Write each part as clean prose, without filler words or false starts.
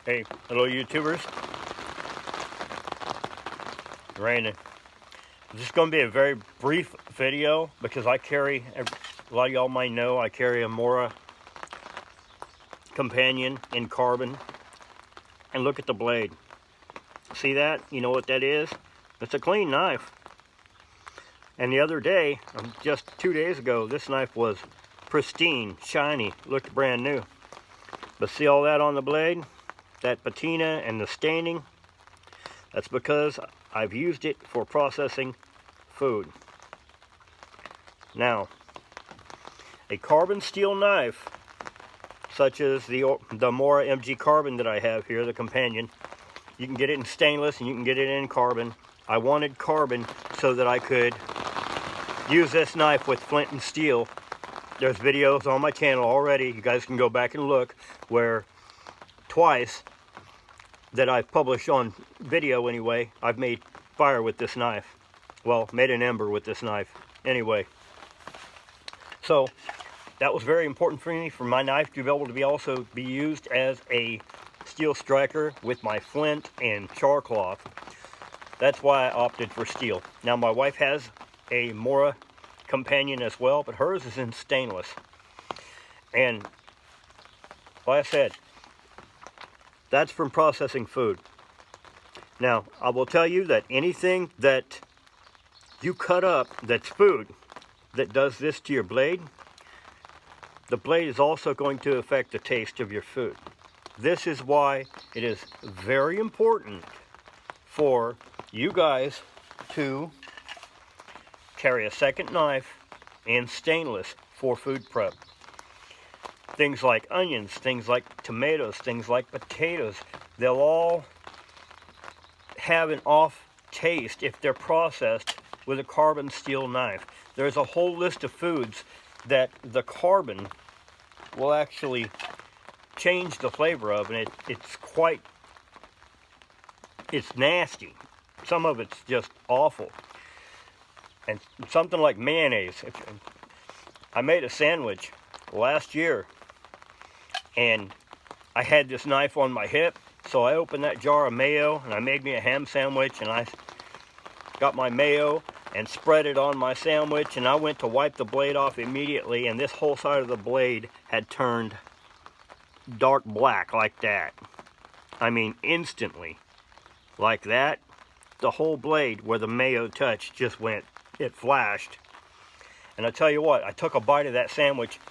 Hey, hello YouTubers. Raining. This is going to be a very brief video because I carry, a lot of y'all might know, I carry a Mora Companion in carbon. And look at the blade. See that? You know what that is? It's a clean knife. And the other day, just 2 days ago, this knife was pristine, shiny, looked brand new. But see all that on the blade? That patina and the staining? That's because I've used it for processing food. Now, a carbon steel knife, such as the Mora MG Carbon that I have here, the Companion, you can get it in stainless and you can get it in carbon. I wanted carbon so that I could use this knife with flint and steel. There's videos on my channel already, you guys can go back and look, where twice that I've published on video anyway, I've made fire with this knife. Well, made an ember with this knife. Anyway, so that was very important for me, for my knife to be able to also be used as a steel striker with my flint and char cloth. That's why I opted for steel. Now my wife has a Mora Companion as well, but hers is in stainless. And like I said, that's from processing food. Now, I will tell you that anything that you cut up that's food that does this to your blade, the blade is also going to affect the taste of your food. This is why it is very important for you guys to carry a second knife in stainless for food prep. Things like onions, things like tomatoes, things like potatoes, they'll all have an off taste if they're processed with a carbon steel knife. There's a whole list of foods that the carbon will actually change the flavor of, and it's nasty. Some of it's just awful. And something like mayonnaise. I made a sandwich last year, and I had this knife on my hip, so I opened that jar of mayo and I made me a ham sandwich, and I got my mayo and spread it on my sandwich, and I went to wipe the blade off immediately, and this whole side of the blade had turned dark black like that. I mean, instantly. Like that. The whole blade where the mayo touched just went, it flashed. And I tell you what, I took a bite of that sandwich,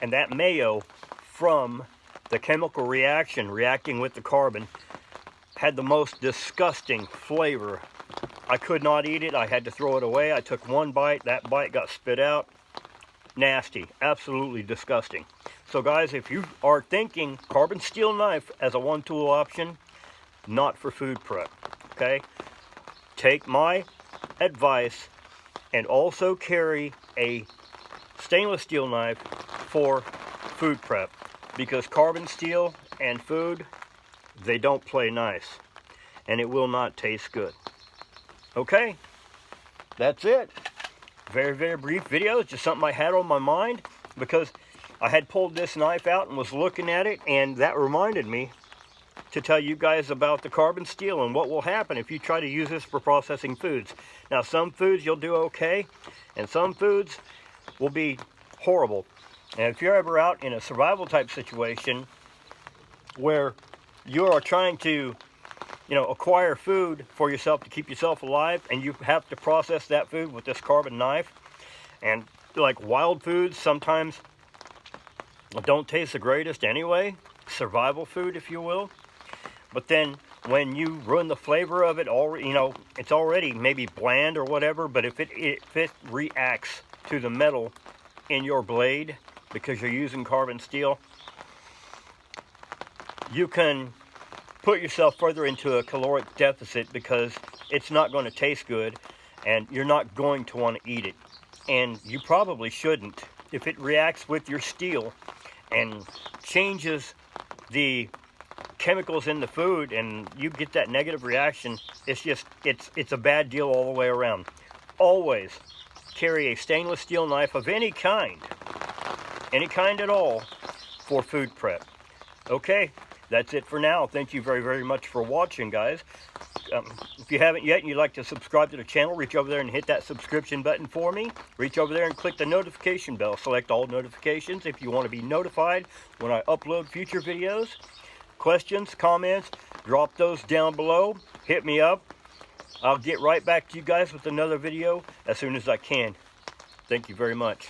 and that mayo, from the chemical reaction reacting with the carbon, had the most disgusting flavor. I could not eat it. I had to throw it away. I took one bite. That bite got spit out. Nasty. Absolutely disgusting. So guys, if you are thinking carbon steel knife as a one-tool option, not for food prep. Okay? Take my advice and also carry a stainless steel knife for food prep, because carbon steel and food, they don't play nice, and it will not taste good. Okay, that's it. Very, very brief video. It's just something I had on my mind because I had pulled this knife out and was looking at it, and that reminded me to tell you guys about the carbon steel and what will happen if you try to use this for processing foods. Now, some foods you'll do okay, and some foods will be horrible. And if you're ever out in a survival type situation where you are trying to, acquire food for yourself to keep yourself alive, and you have to process that food with this carbon knife, and like wild foods sometimes don't taste the greatest anyway, survival food if you will, but then when you ruin the flavor of it, it's already maybe bland or whatever, but if it reacts to the metal in your blade because you're using carbon steel, you can put yourself further into a caloric deficit because it's not going to taste good and you're not going to want to eat it. And you probably shouldn't. If it reacts with your steel and changes the chemicals in the food and you get that negative reaction, it's a bad deal all the way around. Always carry a stainless steel knife of any kind at all, for food prep. Okay, that's it for now. Thank you very, very much for watching, guys. If you haven't yet and you'd like to subscribe to the channel, reach over there and hit that subscription button for me. Reach over there and click the notification bell. Select all notifications if you want to be notified when I upload future videos. Questions, comments, drop those down below. Hit me up. I'll get right back to you guys with another video as soon as I can. Thank you very much.